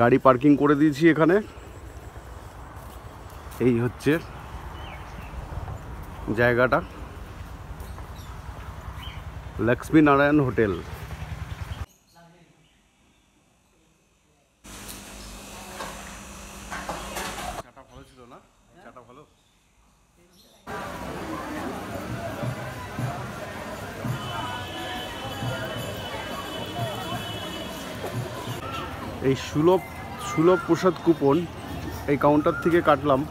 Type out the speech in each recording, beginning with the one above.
গাড়ি পার্কিং করে দিয়েছি এখানে। এই হচ্ছে জায়গাটা, লক্ষ্মী নারায়ণ হোটেল। চাটা ভালো ছিল না? চাটা ভালো। এই সুলভ প্রসাদ কুপন এই কাউন্টার থেকে কাটলাম।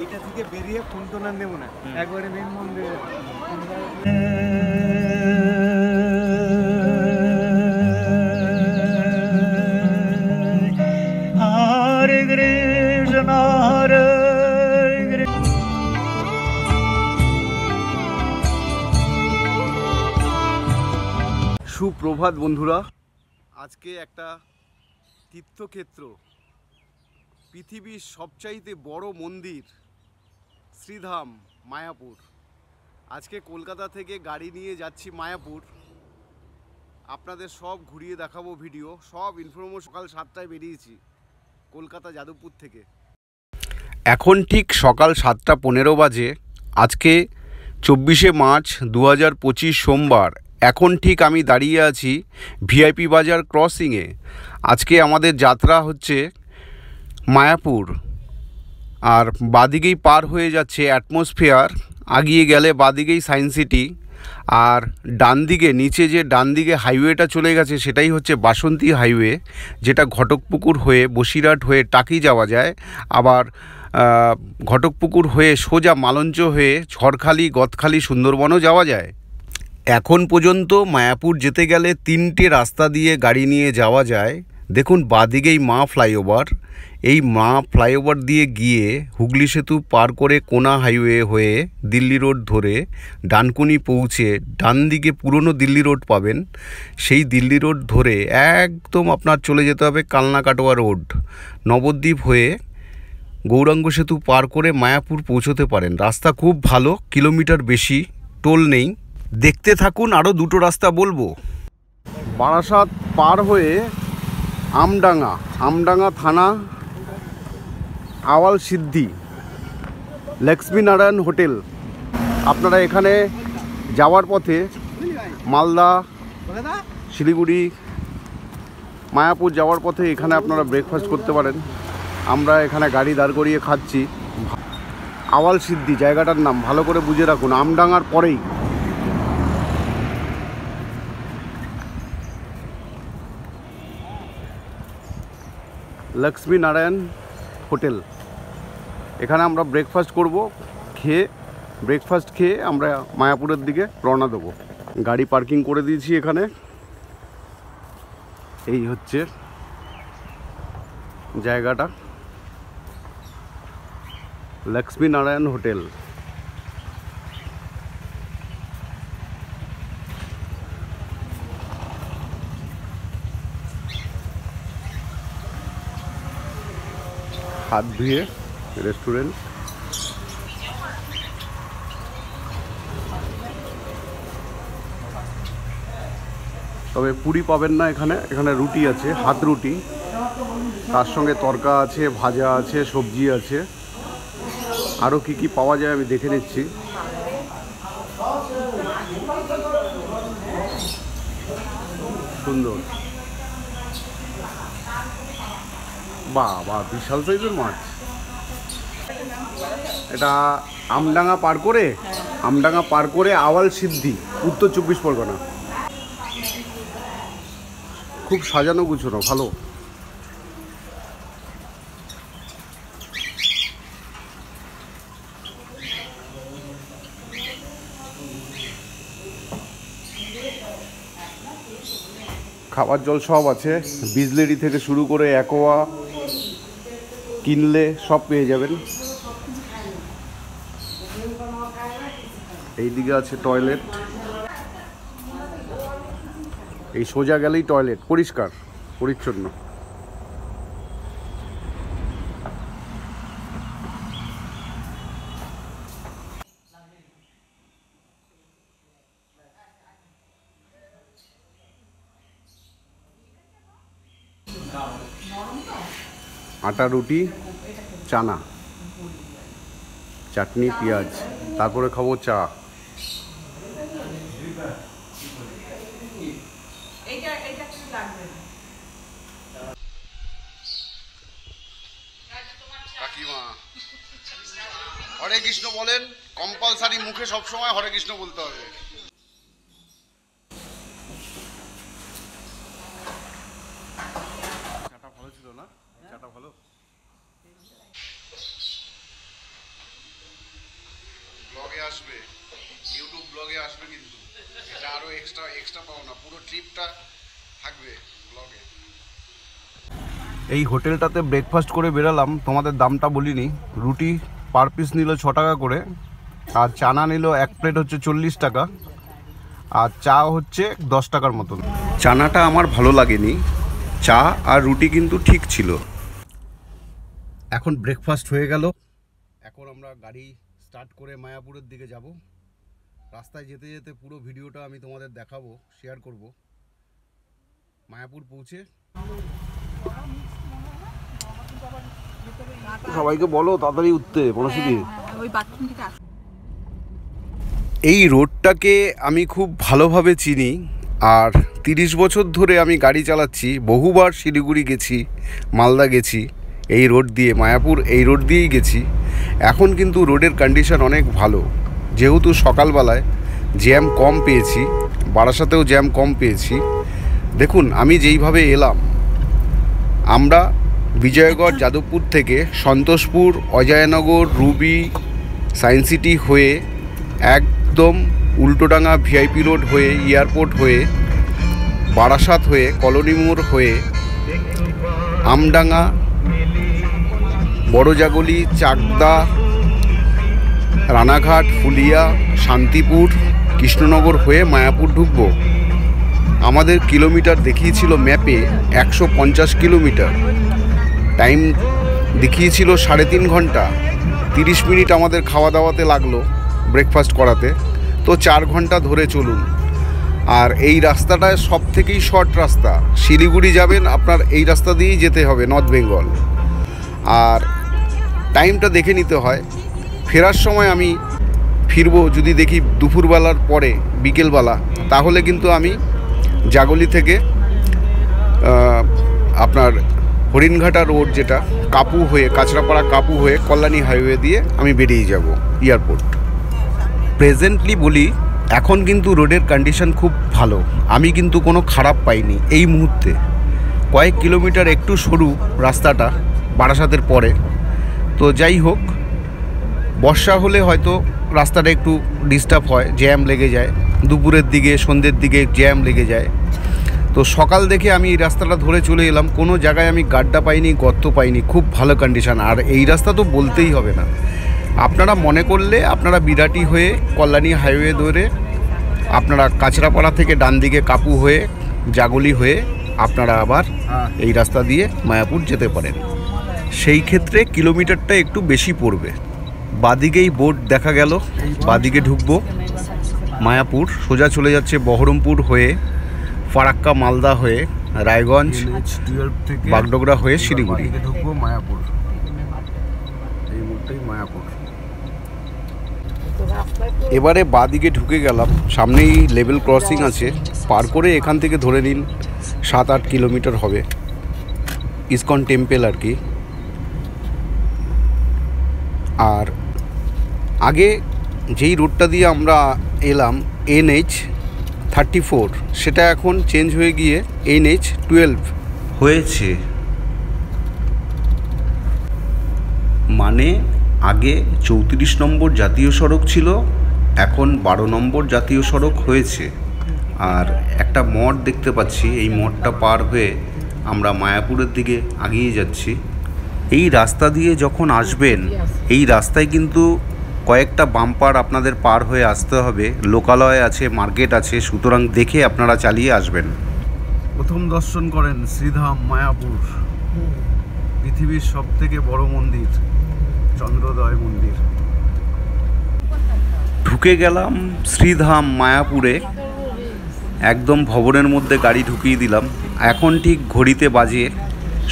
এটা থেকে বেরিয়ে ফোন তো না দেবো না, একবারে মেন মন্দিরে। হরে কৃষ্ণ হরে কৃষ্ণ। সুপ্রভাত বন্ধুরা, আজকে একটা তীর্থক্ষেত্র, পৃথিবীর সবচাইতে বড় মন্দির শ্রীধাম মায়াপুর। আজকে কলকাতা থেকে গাড়ি নিয়ে যাচ্ছি মায়াপুর। আপনাদের সব ঘুরিয়ে দেখাবো, ভিডিও সব ইনফরমেশন। সকাল 7টায় বেরিয়েছি কলকাতা যাদবপুর থেকে। এখন ঠিক সকাল 7:15 বাজে। আজকে 24শে মার্চ 2025 সোমবার। এখন ঠিক আমি দাঁড়িয়ে আছি ভিআইপি বাজার ক্রসিংয়ে। আজকে আমাদের যাত্রা হচ্ছে মায়াপুর। আর বাদিকেই পার হয়ে যাচ্ছে অ্যাটমসফিয়ার, আগিয়ে গেলে বাদিকেই সায়েন্স সিটি, আর ডান দিকে নিচে যে ডান দিকে হাইওয়েটা চলে গেছে সেটাই হচ্ছে বাসন্তী হাইওয়ে, যেটা ঘটকপুকুর হয়ে বসিরহাট হয়ে টাকি যাওয়া যায়। আবার ঘটকপুকুর হয়ে সোজা মালঞ্চ হয়ে ঝড়খালি, গদখালি, সুন্দরবনও যাওয়া যায়। এখন পর্যন্ত মায়াপুর যেতে গেলে 3টে রাস্তা দিয়ে গাড়ি নিয়ে যাওয়া যায়। দেখুন বাদিকেই মা ফ্লাইওভার, এই মা ফ্লাইওভার দিয়ে গিয়ে হুগলি সেতু পার করে কোনা হাইওয়ে হয়ে দিল্লি রোড ধরে ডানকুনি পৌঁছে ডান দিকে পুরনো দিল্লি রোড পাবেন। সেই দিল্লি রোড ধরে একদম আপনার চলে যেতে হবে কালনা কাটোয়া রোড, নবদ্বীপ হয়ে গৌরাঙ্গ সেতু পার করে মায়াপুর পৌঁছতে পারেন। রাস্তা খুব ভালো, কিলোমিটার বেশি, টোল নেই। দেখতে থাকুন, আরও 2টো রাস্তা বলবো। বারাসাত পার হয়ে আমডাঙ্গা থানা, আওয়াল সিদ্ধি, লক্ষ্মী নারায়ণ হোটেল। আপনারা এখানে যাওয়ার পথে মালদা, শিলিগুড়ি, মায়াপুর যাওয়ার পথে এখানে আপনারা ব্রেকফাস্ট করতে পারেন। আমরা এখানে গাড়ি দাঁড় করিয়ে খাচ্ছি। আওয়াল সিদ্ধি জায়গাটার নাম, ভালো করে বুঝে রাখুন, আমডাঙ্গার পরেই। লক্ষ্মী নারায়ণ হোটেল, এখানে আমরা ব্রেকফাস্ট করব। ব্রেকফাস্ট খেয়ে আমরা মায়াপুরের দিকে রওনা দেবো। গাড়ি পার্কিং করে দিয়েছি এখানে। এই হচ্ছে জায়গাটা, লক্ষ্মী নারায়ণ হোটেল। হাত ধুয়ে রেস্টুরেন্ট। তবে পুরি পাবেন না এখানে, এখানে রুটি আছে, হাত রুটি, তার সঙ্গে তরকা আছে, ভাজা আছে, সবজি আছে। আরও কি কি পাওয়া যায় আমি দেখে নিচ্ছি। সুন্দর, বাহ বাহ, বিশাল সাইজের মাছ। এটা আমডাঙ্গা পার করে আওয়াল সিদ্ধি, উত্তর 24 পরগনা। খুব সাজানো গুছানো, ভালো। খাবার জল সব আছে, বিজলেরি থেকে শুরু করে অ্যাকোয়া কিনলে সব পেয়ে যাবেন। এইদিকে আছে টয়লেট, এই সোজা গেলেই টয়লেট, পরিষ্কার পরিচ্ছন্ন। আটা রুটি, চানা, চাটনি, পেঁয়াজ, তারপরে খাবো চা। কাকিমা হরে কৃষ্ণ বলেন, কম্পালসারি মুখে সবসময় হরে কৃষ্ণ বলতে হবে। চাটা ভালো ছিল না? চাটা ভালো। ব্লগে আসবে, ইউটিউব ব্লগে আসবে, কিন্তু এটা আরো এক্সট্রা পাও না, পুরো ট্রিপটা থাকবে ব্লগে। এই হোটেলটাতে ব্রেকফাস্ট করে বেরালাম, তোমাদের দামটা বলিনি। রুটি পার পিস নিল 6 টাকা করে, আর চানা নিল 1 প্লেট হচ্ছে 40 টাকা, আর চা হচ্ছে 10 টাকার মতন। চানাটা আমার ভালো লাগেনি, চা আর রুটি কিন্তু ঠিক ছিল। এখন ব্রেকফাস্ট হয়ে গেল, এখন আমরা গাড়ি স্টার্ট করে মায়াপুরের দিকে যাব। রাস্তায় যেতে যেতে পুরো ভিডিওটা আমি তোমাদের দেখাবো, শেয়ার করব। মায়াপুর পৌঁছে সবাইকে বলো তাড়াতাড়ি উঠতে, মনস্বতী। এই রোডটাকে আমি খুব ভালোভাবে চিনি, আর 30 বছর ধরে আমি গাড়ি চালাচ্ছি। বহুবার শিলিগুড়ি গেছি, মালদা গেছি, এই রোড দিয়ে, মায়াপুর এই রোড দিয়েই গেছি। এখন কিন্তু রোডের কন্ডিশন অনেক ভালো, যেহেতু সকালবেলায় জ্যাম কম পেয়েছি, বারাসাতেও জ্যাম কম পেয়েছি। দেখুন আমি যেইভাবে এলাম, আমরা বিজয়গড় যাদবপুর থেকে Santoshpur, Ajoy Nagar, Ruby, science city হয়ে একদম উল্টোডাঙ্গা ভিআইপি রোড হয়ে, এয়ারপোর্ট হয়ে, বারাসাত হয়ে, কলোনি মোড় হয়ে, আমডাঙ্গা, বড়জাগলি, চাকদা, রানাঘাট, ফুলিয়া, শান্তিপুর, কৃষ্ণনগর হয়ে মায়াপুর ঢুকবো। আমাদের কিলোমিটার দেখিয়েছিল ম্যাপে 150 কিলোমিটার, টাইম দেখিয়েছিল 3.5 ঘন্টা। 30 মিনিট আমাদের খাওয়া দাওয়াতে লাগলো, ব্রেকফাস্ট করাতে, তো 4 ঘন্টা ধরে চলুন। আর এই রাস্তাটায় সব থেকেই শর্ট রাস্তা, শিলিগুড়ি যাবেন আপনার এই রাস্তা দিয়েই যেতে হবে, নর্থ বেঙ্গল। আর টাইমটা দেখে নিতে হয়। ফেরার সময় আমি ফিরবো যদি দেখি দুপুরবেলার পরে, বিকেলবেলা, তাহলে কিন্তু আমি জাগলি থেকে আপনার হরিণঘাটা রোড, যেটা কাপু হয়ে, কাঁচরাপাড়া কাপু হয়ে কল্যাণী হাইওয়ে দিয়ে আমি বেরিয়ে যাব এয়ারপোর্ট। প্রেজেন্টলি বলি, এখন কিন্তু রোডের কন্ডিশন খুব ভালো, আমি কিন্তু কোনো খারাপ পাইনি এই মুহূর্তে। কয়েক কিলোমিটার একটু সরু রাস্তাটা বারাসাতের পরে, তো যাই হোক, বর্ষা হলে হয়তো রাস্তাটা একটু ডিস্টার্ব হয়, জ্যাম লেগে যায়, দুপুরের দিকে সন্ধ্যের দিকে জ্যাম লেগে যায়। তো সকাল দেখে আমি এই রাস্তাটা ধরে চলে এলাম, কোনো জায়গায় আমি গাড্ডা পাইনি, গর্ত পাইনি, খুব ভালো কন্ডিশন। আর এই রাস্তা তো বলতেই হবে না, আপনারা মনে করলে আপনারা বিরাটি হয়ে কল্যাণী হাইওয়ে ধরে আপনারা কাঁচরাপাড়া থেকে ডান দিকে কাপু হয়ে, জাগলি হয়ে আপনারা আবার এই রাস্তা দিয়ে মায়াপুর যেতে পারেন। সেই ক্ষেত্রে কিলোমিটারটা একটু বেশি পড়বে। বাদিকেই বোর্ড দেখা গেল, বাদিকে ঢুকবো মায়াপুর, সোজা চলে যাচ্ছে বহরমপুর হয়ে, ফারাক্কা মালদা হয়ে, রায়গঞ্জ, বাগডোগরা হয়ে শিলিগুড়ি ঢুকবো মায়াপুর। এই মুহূর্তেই মায়াপুর। এবারে বাঁদিকে ঢুকে গেলাম, সামনেই লেভেল ক্রসিং আছে, পার করে এখান থেকে ধরে নিন 7-8 কিলোমিটার হবে ইসকন টেম্পল আর কি। আর আগে যেই রোডটা দিয়ে আমরা এলাম NH-34, সেটা এখন চেঞ্জ হয়ে গিয়ে NH-12 হয়েছে। মানে আগে 34 নম্বর জাতীয় সড়ক ছিল, এখন 12 নম্বর জাতীয় সড়ক হয়েছে। আর একটা মঠ দেখতে পাচ্ছি, এই মঠটা পার হয়ে আমরা মায়াপুরের দিকে এগিয়ে যাচ্ছি। এই রাস্তা দিয়ে যখন আসবেন, এই রাস্তায় কিন্তু কয়েকটা বাম্পার আপনাদের পার হয়ে আসতে হবে, লোকালয় আছে, মার্কেট আছে, সুতরাং দেখে আপনারা চালিয়ে আসবেন। প্রথম দর্শন করেন শ্রীধাম মায়াপুর, পৃথিবীর সবথেকে বড় মন্দির, চন্দ্রোদয় মন্দির। ঢুকে গেলাম শ্রীধাম মায়াপুরে, একদম ভবনের মধ্যে গাড়ি ঢুকিয়ে দিলাম। এখন ঠিক ঘড়িতে বাজে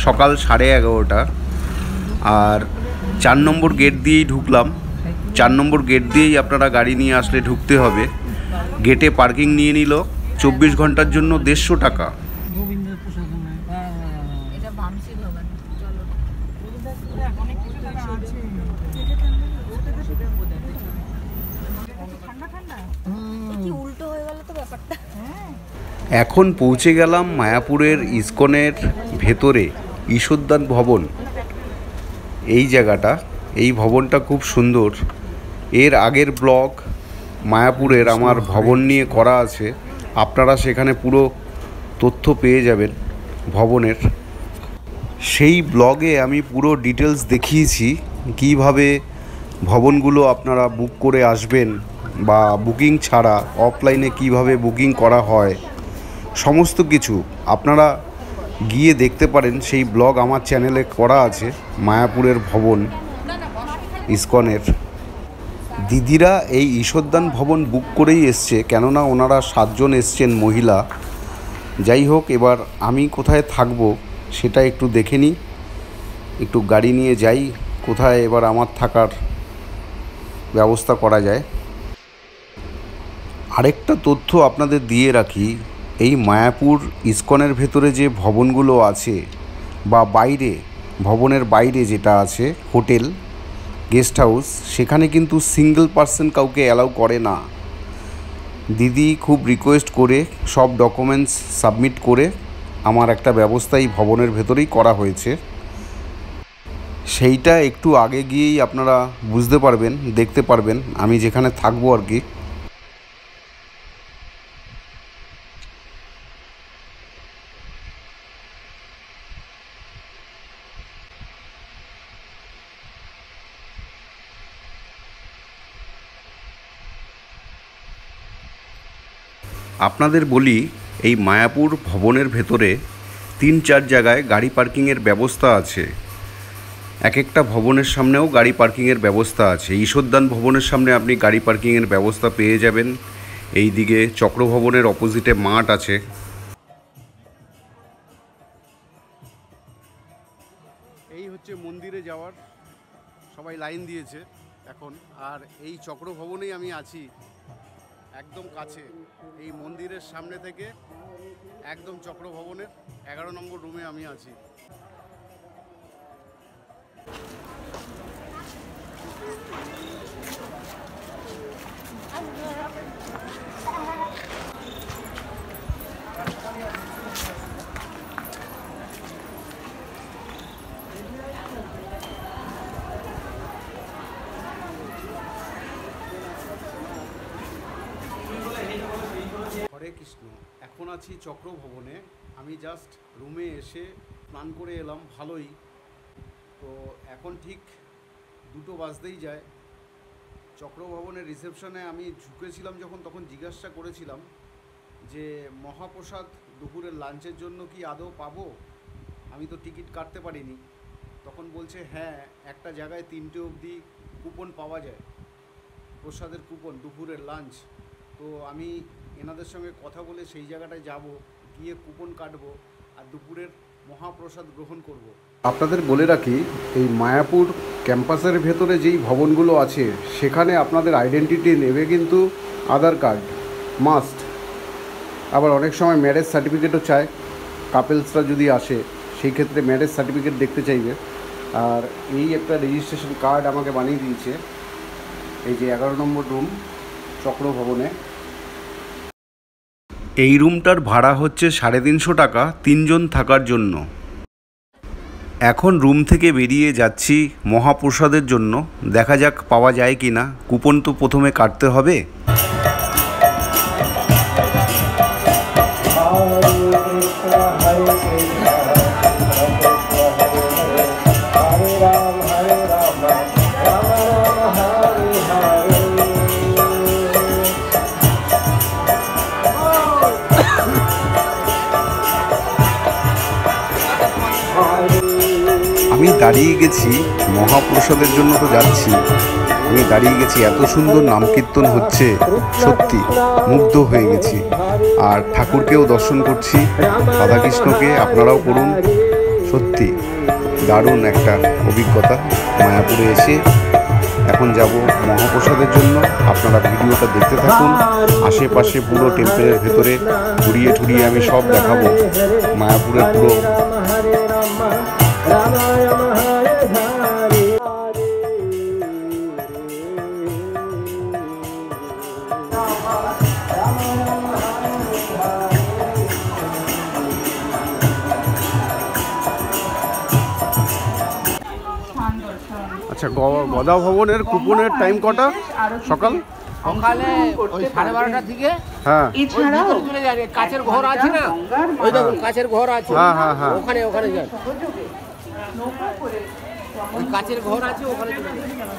সকাল 11:30, আর 4 নম্বর গেট দিয়েই ঢুকলাম। 4 নম্বর গেট দিয়েই আপনারা গাড়ি নিয়ে আসলে ঢুকতে হবে। গেটে পার্কিং নিয়ে নিল 24 ঘন্টার জন্য 150 টাকা। এখন পৌঁছে গেলাম মায়াপুরের ইসকনের ভেতরে, ঈশ্বরদান ভবন। এই জায়গাটা, এই ভবনটা খুব সুন্দর। এর আগের ব্লগ মায়াপুরের আমার ভবন নিয়ে করা আছে, আপনারা সেখানে পুরো তথ্য পেয়ে যাবেন ভবনের। সেই ব্লগে আমি পুরো ডিটেলস দেখিয়েছি কিভাবে ভবনগুলো আপনারা বুক করে আসবেন, বা বুকিং ছাড়া অফলাইনে কিভাবে বুকিং করা হয়, সমস্ত কিছু আপনারা গিয়ে দেখতে পারেন। সেই ব্লগ আমার চ্যানেলে করা আছে। মায়াপুরের ভবন ইসকনের দিদিরা এই ঈশ্বরদান ভবন বুক করেই এসছে, কেননা ওনারা 7 জন এসছেন মহিলা। যাই হোক, এবার আমি কোথায় থাকবো সেটা একটু দেখে নিই, একটু গাড়ি নিয়ে যাই কোথায় এবার আমার থাকার ব্যবস্থা করা যায়। আরেকটা তথ্য আপনাদের দিয়ে রাখি, এই মায়াপুর ইসকনের ভেতরে যে ভবনগুলো আছে, বা বাইরে ভবনের বাইরে যেটা আছে হোটেল, গেস্ট হাউস, সেখানে কিন্তু সিঙ্গেল পার্সন কাউকে অ্যালাউ করে না। দিদি খুব রিকোয়েস্ট করে সব ডকুমেন্টস সাবমিট করে আমার একটা ব্যবস্থা এই ভবনের ভেতরেই করা হয়েছে। সেইটা একটু আগে গিয়েই আপনারা বুঝতে পারবেন, দেখতে পারবেন আমি যেখানে থাকবো আর কি। আপনাদের বলি, এই মায়াপুর ভবনের ভেতরে 3-4 জায়গায় গাড়ি পার্কিংয়ের ব্যবস্থা আছে। এক একটা ভবনের সামনেও গাড়ি পার্কিংয়ের ব্যবস্থা আছে। ঈশ্বরদান ভবনের সামনে আপনি গাড়ি পার্কিংয়ের ব্যবস্থা পেয়ে যাবেন। এই দিকে চক্র ভবনের অপোজিটে মাঠ আছে। এই হচ্ছে মন্দিরে যাওয়ার, সবাই লাইন দিয়েছে এখন। আর এই চক্র ভবনেই আমি আছি, একদম কাছে। এই মন্দিরের সামনে থেকে একদম চক্র ভবনের 11 নম্বর রুমে আমি আছি। হরে কৃষ্ণ। এখন আছি চক্র ভবনে। আমি জাস্ট রুমে এসে স্নান করে এলাম, ভালোই। তো এখন ঠিক 2টো বাজতেই যায়। চক্র ভবনের রিসেপশনে আমি ঝুঁকেছিলাম যখন, তখন জিজ্ঞাসা করেছিলাম যে মহাপ্রসাদ দুপুরের লাঞ্চের জন্য কি আদৌ পাবো, আমি তো টিকিট কাটতে পারিনি। তখন বলছে হ্যাঁ, একটা জায়গায় 3টে অবধি কুপন পাওয়া যায়, প্রসাদের কুপন, দুপুরের লাঞ্চ। তো আমি এনাদের সঙ্গে কথা বলে সেই জায়গাটায় যাব, গিয়ে কুপন কাটবো, আর দুপুরের মহাপ্রসাদ গ্রহণ করব। আপনাদের বলে রাখি, এই মায়াপুর ক্যাম্পাসের ভেতরে যেই ভবনগুলো আছে সেখানে আপনাদের আইডেন্টিটি নেবে কিন্তু আধার কার্ড মাস্ট। আবার অনেক সময় ম্যারেজ সার্টিফিকেটও চায়, কাপেলসরা যদি আসে সেই ক্ষেত্রে ম্যারেজ সার্টিফিকেট দেখতে চাইবে। আর এই একটা রেজিস্ট্রেশন কার্ড আমাকে বানিয়ে দিয়েছে, এই যে 11 নম্বর রুম চক্র ভবনে। এই রুমটার ভাড়া হচ্ছে 350 টাকা 3 জন থাকার জন্য। এখন রুম থেকে বেরিয়ে যাচ্ছি মহাপ্রসাদের জন্য, দেখা যাক পাওয়া যায় কি না। কুপন তো প্রথমে কাটতে হবে। আমি দাঁড়িয়ে গেছি মহাপ্রসাদের জন্য, তো যাচ্ছি আমি দাঁড়িয়ে গেছি, এত সুন্দর নাম কীর্তন হচ্ছে, সত্যি মুগ্ধ হয়ে গেছি। আর ঠাকুরকেও দর্শন করছি, রাধাকৃষ্ণকে। আপনারাও করুন, সত্যি দারুণ একটা অভিজ্ঞতা। মায়াপুরে এসে এখন যাব মহাপ্রসাদের জন্য। আপনারা ভিডিওটা দেখতে থাকুন, আশেপাশে পুরো টেম্পলের ভেতরে ঘুরিয়ে ঠুরিয়ে আমি সব দেখাবো মায়াপুরের পুরো। আচ্ছা, গদা ভবনের কুপনের টাইম কটা? সকাল সকালে ওই 12:30 থেকে। হ্যাঁ, চলে যাবে। কাছের ঘর আছে না, ওই দেখুন কাছের ঘর আছে। হ্যাঁ হ্যাঁ হ্যাঁ, ওখানে যান, ওই কাছের ঘর আছে, ওখানে চলে যান।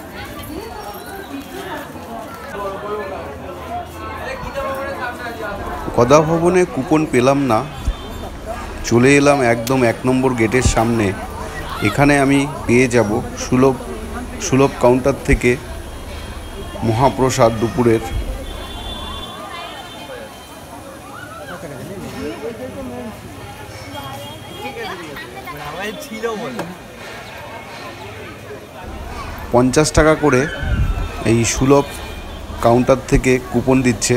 গদা ভবনে কুপন পেলাম না, চলে এলাম একদম 1 নম্বর গেটের সামনে। এখানে আমি পেয়ে যাব সুলভ কাউন্টার থেকে মহাপ্রসাদ দুপুরের। ছিল বলে 50 টাকা করে এই সুলভ কাউন্টার থেকে কুপন দিচ্ছে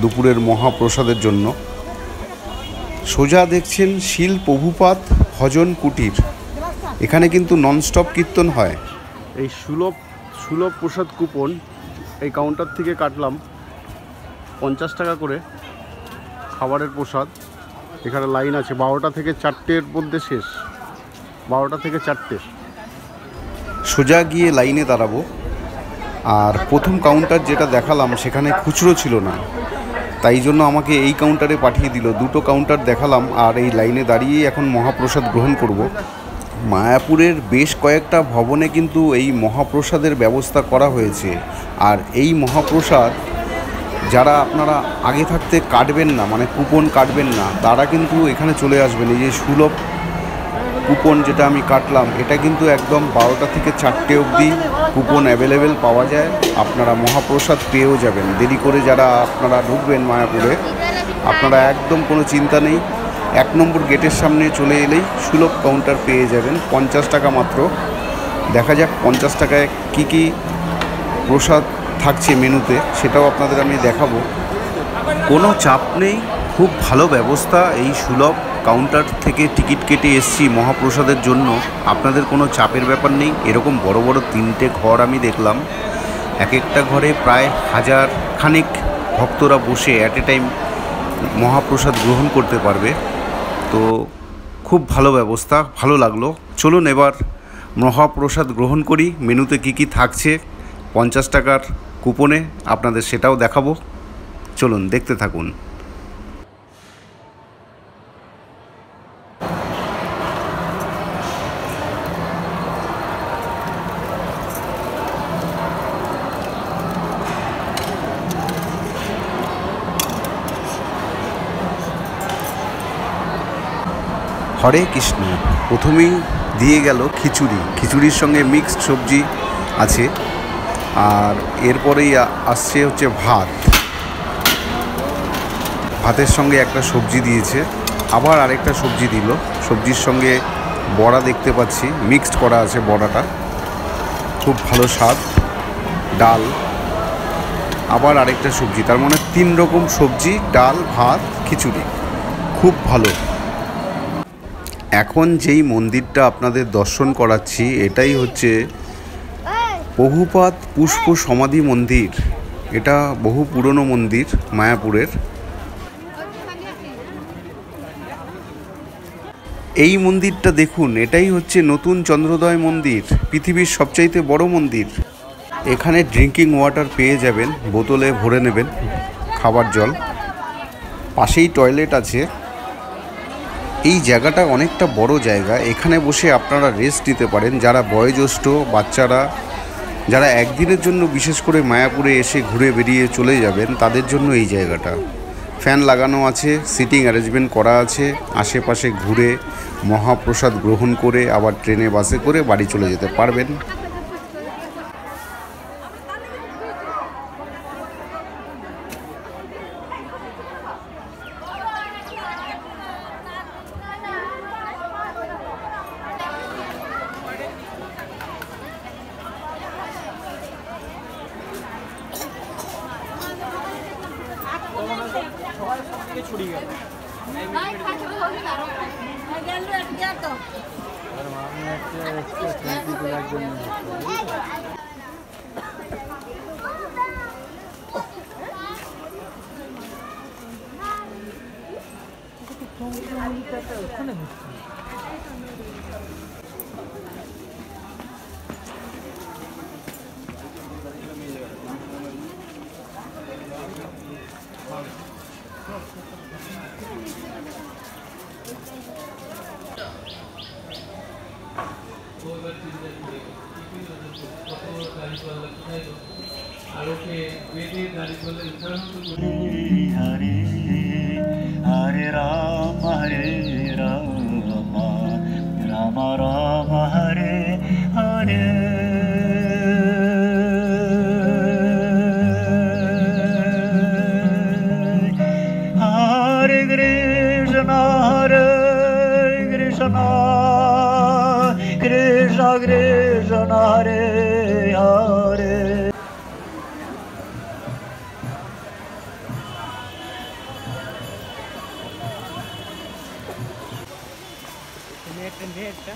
দুপুরের মহাপ্রসাদের জন্য। সোজা দেখছেন শিল প্রভুপাত ভজন কুটির, এখানে কিন্তু ননস্টপ কীর্তন হয়। এই সুলভ প্রসাদ কুপন এই কাউন্টার থেকে কাটলাম 50 টাকা করে খাবারের প্রসাদ। এখানে লাইন আছে, 12টা থেকে 4টের মধ্যে শেষ, 12টা থেকে 4টে। সোজা গিয়ে লাইনে দাঁড়াবো। আর প্রথম কাউন্টার যেটা দেখালাম সেখানে খুচরো ছিল না, তাই জন্য আমাকে এই কাউন্টারে পাঠিয়ে দিল। 2টো কাউন্টার দেখালাম আর এই লাইনে দাঁড়িয়েই এখন মহাপ্রসাদ গ্রহণ করব। মায়াপুরের বেশ কয়েকটা ভবনে কিন্তু এই মহাপ্রসাদের ব্যবস্থা করা হয়েছে। আর এই মহাপ্রসাদ যারা আপনারা আগে থাকতে কাটবেন না, মানে কুপন কাটবেন না, তারা কিন্তু এখানে চলে আসবেন। এই যে সুলভ কুপন যেটা আমি কাটলাম, এটা কিন্তু একদম 12টা থেকে 4টে অবধি কুপন অ্যাভেলেবেল পাওয়া যায়। আপনারা মহাপ্রসাদ পেয়েও যাবেন। দেরি করে যারা আপনারা ঢুকবেন মায়াপুরে, আপনারা একদম কোনো চিন্তা নেই, 1 নম্বর গেটের সামনে চলে এলেই সুলভ কাউন্টার পেয়ে যাবেন। 50 টাকা মাত্র। দেখা যাক 50 টাকায় কি কি প্রসাদ থাকছে মেনুতে, সেটাও আপনাদের আমি দেখাবো। কোনো চাপ নেই, খুব ভালো ব্যবস্থা। এই সুলভ কাউন্টার থেকে টিকিট কেটে এসছি মহাপ্রসাদের জন্য, আপনাদের কোনো চাপের ব্যাপার নেই। এরকম বড় বড় 3টে ঘর আমি দেখলাম, এক একটা ঘরে প্রায় 1000 খানেক ভক্তরা বসে অ্যাট এ টাইম মহাপ্রসাদ গ্রহণ করতে পারবে। তো খুব ভালো ব্যবস্থা, ভালো লাগলো। চলুন এবার মহাপ্রসাদ গ্রহণ করি। মেনুতে কি কি থাকছে 50 টাকার কুপনে আপনাদের সেটাও দেখাবো। চলুন দেখতে থাকুন। হরে কৃষ্ণ। প্রথমেই দিয়ে গেল খিচুড়ি, খিচুড়ির সঙ্গে মিক্সড সবজি আছে। আর এরপরেই আসছে হচ্ছে ভাত, ভাতের সঙ্গে একটা সবজি দিয়েছে। আবার আরেকটা সবজি দিল, সবজির সঙ্গে বড়া দেখতে পাচ্ছি, মিক্সড করা আছে বড়াটা, খুব ভালো স্বাদ। ডাল, আবার আরেকটা সবজি, তার মানে 3 রকম সবজি, ডাল, ভাত, খিচুড়ি, খুব ভালো। এখন যেই মন্দিরটা আপনাদের দর্শন করাচ্ছি এটাই হচ্ছে বহুপাত পুষ্প সমাধি মন্দির। এটা বহু পুরনো মন্দির মায়াপুরের। এই মন্দিরটা দেখুন, এটাই হচ্ছে নতুন চন্দ্রোদয় মন্দির, পৃথিবীর সবচাইতে বড় মন্দির। এখানে ড্রিঙ্কিং ওয়াটার পেয়ে যাবেন, বোতলে ভরে নেবেন খাবার জল, পাশেই টয়লেট আছে। এই জায়গাটা অনেকটা বড় জায়গা, এখানে বসে আপনারা রেস্ট নিতে পারেন। যারা বয়োজ্যেষ্ঠ, বাচ্চারা, যারা একদিনের জন্য বিশেষ করে মায়াপুরে এসে ঘুরে বেরিয়ে চলে যাবেন, তাদের জন্য এই জায়গাটা। ফ্যান লাগানো আছে, সিটিং অ্যারেঞ্জমেন্ট করা আছে, আশেপাশে ঘুরে মহাপ্রসাদ গ্রহণ করে আবার ট্রেনে বাসে করে বাড়ি চলে যেতে পারবেন। Hare Hare Rama Rama Rama Hare Hare Hare Krishna Krishna Krishna Hare Hare নেটটা